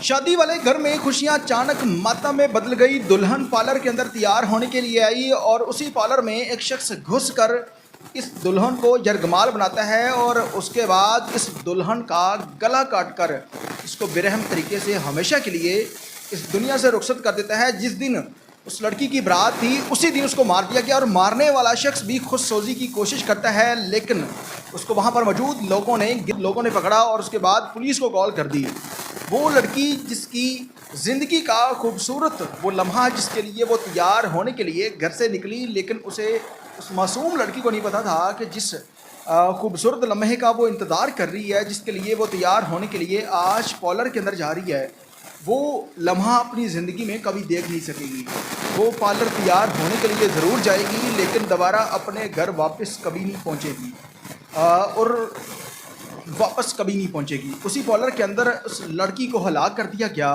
शादी वाले घर में खुशियां अचानक मातम में बदल गई। दुल्हन पार्लर के अंदर तैयार होने के लिए आई और उसी पार्लर में एक शख्स घुस कर इस दुल्हन को यरगमाल बनाता है और उसके बाद इस दुल्हन का गला काट कर इसको बेरहम तरीके से हमेशा के लिए इस दुनिया से रुखसत कर देता है। जिस दिन उस लड़की की बारात थी उसी दिन उसको मार दिया गया और मारने वाला शख्स भी खुद सोजी की कोशिश करता है, लेकिन उसको वहाँ पर मौजूद लोगों ने पकड़ा और उसके बाद पुलिस को कॉल कर दी। वो लड़की जिसकी ज़िंदगी का खूबसूरत वो लम्हा जिसके लिए वो तैयार होने के लिए घर से निकली, लेकिन उसे उस मासूम लड़की को नहीं पता था कि जिस खूबसूरत लम्हे का वो इंतज़ार कर रही है, जिसके लिए वो तैयार होने के लिए आज पार्लर के अंदर जा रही है, वो लम्हा अपनी ज़िंदगी में कभी देख नहीं सकेगी। वो पार्लर तैयार होने के लिए ज़रूर जाएगी, लेकिन दोबारा अपने घर वापस कभी नहीं पहुंचेगी और वापस कभी नहीं पहुंचेगी। उसी पार्लर के अंदर उस लड़की को हलाक कर दिया गया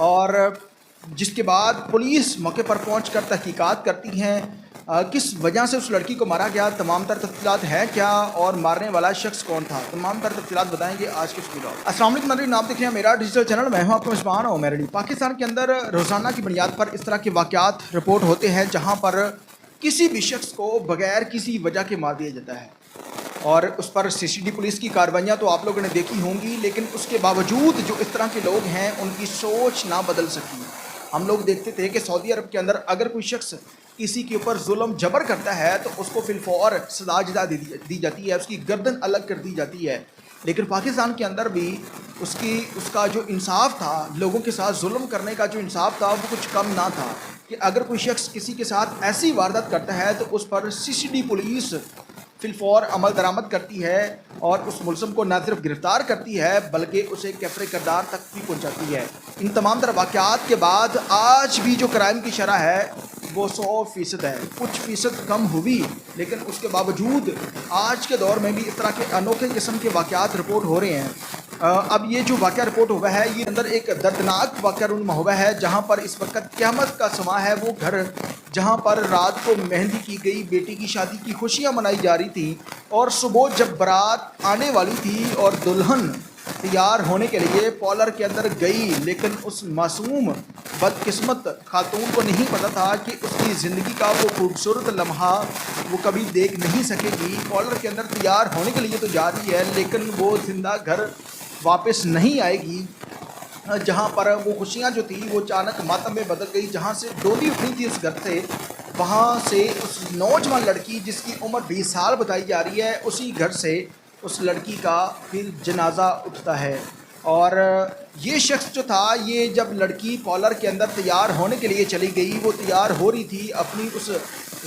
और जिसके बाद पुलिस मौके पर पहुंचकर तहकीकात करती हैं किस वजह से उस लड़की को मारा गया, तमाम तर तफसीलात हैं क्या और मारने वाला शख्स कौन था, तमाम तर तफसीलात बताएंगे आज के वीडियो। अस्सलाम वालेकुम नाज़रीन, आप देख रहे हैं मेरा डिजिटल चैनल, मैं हूं आपका मेज़बान ओमर अली। पाकिस्तान के अंदर रोज़ाना की बुनियाद पर इस तरह के वाक़यात रिपोर्ट होते हैं जहाँ पर किसी भी शख्स को बगैर किसी वजह के मार दिया जाता है और उस पर CCD पुलिस की कार्रवाइयाँ तो आप लोगों ने देखी होंगी, लेकिन उसके बावजूद जो इस तरह के लोग हैं उनकी सोच ना बदल सकी। हम लोग देखते थे कि सऊदी अरब के अंदर अगर कोई शख्स किसी के ऊपर जुल्म जबर करता है तो उसको फिलफौर सजा दी जाती है, उसकी गर्दन अलग कर दी जाती है। लेकिन पाकिस्तान के अंदर भी उसका जो इंसाफ था, लोगों के साथ जुल्म करने का जो इंसाफ था वो कुछ कम ना था कि अगर कोई शख्स किसी के साथ ऐसी वारदात करता है तो उस पर CCD पुलिस फिलफौर अमल दरामद करती है और उस मुलज़िम को न सिर्फ गिरफ़्तार करती है बल्कि उसे कैफ़रे किरदार तक भी पहुँचाती है। इन तमाम तरह वाक़यात के बाद आज भी जो क्राइम की शरह है वो 100% है, कुछ फ़ीसद कम हुई, लेकिन उसके बावजूद आज के दौर में भी इस तरह के अनोखे किस्म के वाक़यात रिपोर्ट हो रहे हैं। अब ये जो वाक़या रिपोर्ट हुआ है ये अंदर एक दर्दनाक वाक़या रूनुमा हुआ है जहाँ पर इस वक्त क़यामत का समा है। वो घर जहाँ पर रात को मेहंदी की गई, बेटी की शादी की खुशियाँ मनाई जा रही थी और सुबह जब बारात आने वाली थी और दुल्हन तैयार होने के लिए पार्लर के अंदर गई, लेकिन उस मासूम बदकिस्मत खातून को नहीं पता था कि उसकी ज़िंदगी का वो खूबसूरत लम्हा वो कभी देख नहीं सकेगी। पार्लर के अंदर तैयार होने के लिए तो जा रही है, लेकिन वो ज़िंदा घर वापस नहीं आएगी। जहाँ पर वो खुशियाँ जो थी वो अचानक मातम में बदल गई। जहाँ से डोली उठनी थी इस घर से, वहाँ से उस नौजवान लड़की जिसकी उम्र 20 साल बताई जा रही है, उसी घर से उस लड़की का फिर जनाजा उठता है। और ये शख्स जो था, ये जब लड़की पार्लर के अंदर तैयार होने के लिए चली गई, वो तैयार हो रही थी, अपनी उस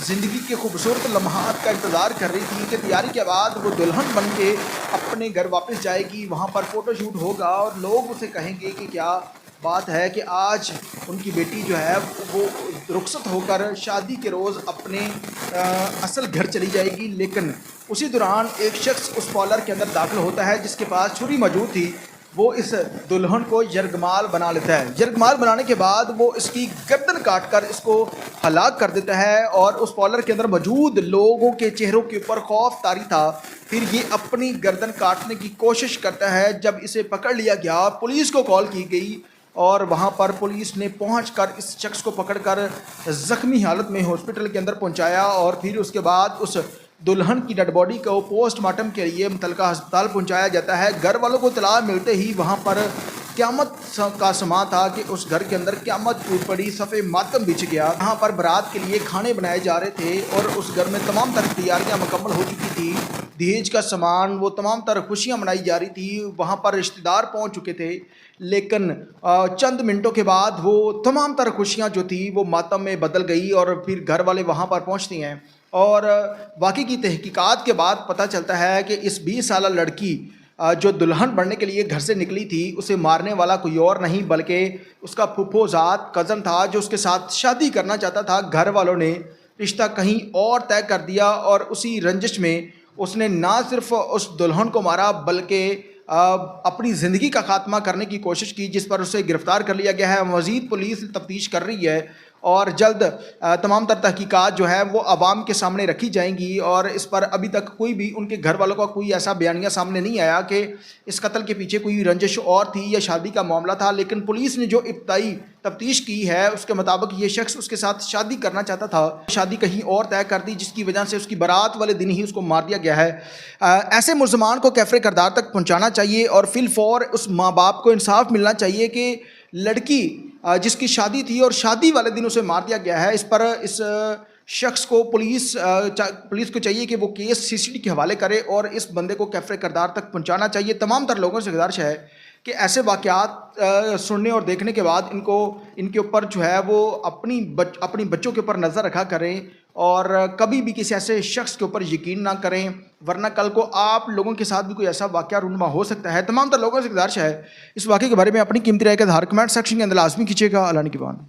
ज़िंदगी के खूबसूरत लम्हात का इंतज़ार कर रही थी कि तैयारी के बाद वो दुल्हन बन के अपने घर वापस जाएगी, वहाँ पर फ़ोटोशूट होगा और लोग उसे कहेंगे कि क्या बात है कि आज उनकी बेटी जो है वो रुखसत होकर शादी के रोज़ अपने असल घर चली जाएगी। लेकिन उसी दौरान एक शख्स उस पार्लर के अंदर दाखिल होता है जिसके पास छुरी मौजूद थी। वो इस दुल्हन को यरगमाल बना लेता है। यरगमाल बनाने के बाद वो इसकी गर्दन काट कर इसको हलाक कर देता है और उस पार्लर के अंदर मौजूद लोगों के चेहरों के ऊपर खौफ तारी था। फिर ये अपनी गर्दन काटने की कोशिश करता है। जब इसे पकड़ लिया गया, पुलिस को कॉल की गई और वहाँ पर पुलिस ने पहुंचकर इस शख्स को पकड़कर ज़ख्मी हालत में हॉस्पिटल के अंदर पहुंचाया और फिर उसके बाद उस दुल्हन की डेड बॉडी को पोस्टमार्टम के लिए मुतल्लिका अस्पताल पहुंचाया जाता है। घर वालों को इत्तला मिलते ही वहाँ पर क़यामत का समा था कि उस घर के अंदर क़यामत टूट पड़ी, सफ़े मातम बिछ गया। वहाँ पर बारात के लिए खाने बनाए जा रहे थे और उस घर में तमाम तरह तैयारियाँ मुकम्मल हो चुकी थी। दहेज का सामान, वो तमाम तरह खुशियाँ मनाई जा रही थी। वहाँ पर रिश्तेदार पहुँच चुके थे, लेकिन चंद मिनटों के बाद वो तमाम तरह खुशियाँ जो थी वो मातम में बदल गई और फिर घर वाले वहाँ पर पहुँचते हैं और वाक़ई की तहकीकात के बाद पता चलता है कि इस 20 साला लड़की जो दुल्हन बनने के लिए घर से निकली थी, उसे मारने वाला कोई और नहीं बल्कि उसका फूफोजात कज़न था जो उसके साथ शादी करना चाहता था। घर वालों ने रिश्ता कहीं और तय कर दिया और उसी रंजिश में उसने ना सिर्फ उस दुल्हन को मारा बल्कि अपनी ज़िंदगी का खात्मा करने की कोशिश की, जिस पर उसे गिरफ़्तार कर लिया गया है। मज़ीद पुलिस तफ्तीश कर रही है اور جلد تمام تر تحقیقات جو ہے وہ عوام کے سامنے رکھی جائیں گی، اور اس پر ابھی تک کوئی بھی ان کے گھر والوں کا کوئی ایسا بیانیہ سامنے نہیں آیا کہ اس قتل کے پیچھے کوئی رنجش اور تھی یا شادی کا معاملہ تھا۔ لیکن پولیس نے جو ابتدائی تفتیش کی ہے اس کے مطابق یہ شخص اس کے ساتھ شادی کرنا چاہتا تھا، شادی کہیں اور طے کر دی، جس کی وجہ سے اس کی بارات والے دن ہی اس کو مار دیا گیا ہے۔ ایسے ملزمان کو کیفر کردار تک پہنچانا چاہیے اور فی الفور اس ماں باپ کو انصاف ملنا چاہیے کہ لڑکی جس کی شادی تھی اور شادی والے دن اسے مار دیا گیا ہے، اس پر اس شخص کو پولیس کو چاہیے کہ وہ کیس سی سی ٹی کے حوالے کرے اور اس بندے کو کیفر کردار تک پہنچانا چاہیے۔ تمام تر لوگوں سے گزارش ہے کہ ایسے واقعات سننے اور دیکھنے کے بعد ان کے اوپر جو ہے وہ اپنی بچوں کے اوپر نظر رکھا کریں اور کبھی بھی کسی ایسے شخص کے اوپر یقین نہ کریں، ورنہ کل کو آپ لوگوں کے ساتھ بھی کوئی ایسا واقعہ رونما ہو سکتا ہے۔ تمام تر لوگوں سے گزارش ہے اس واقعے کے بارے میں اپنی قیمتی رائے کا اظہار کمنٹ سیکشن کے اندر لازمی کیجیے گا۔ اللہ نگہبان۔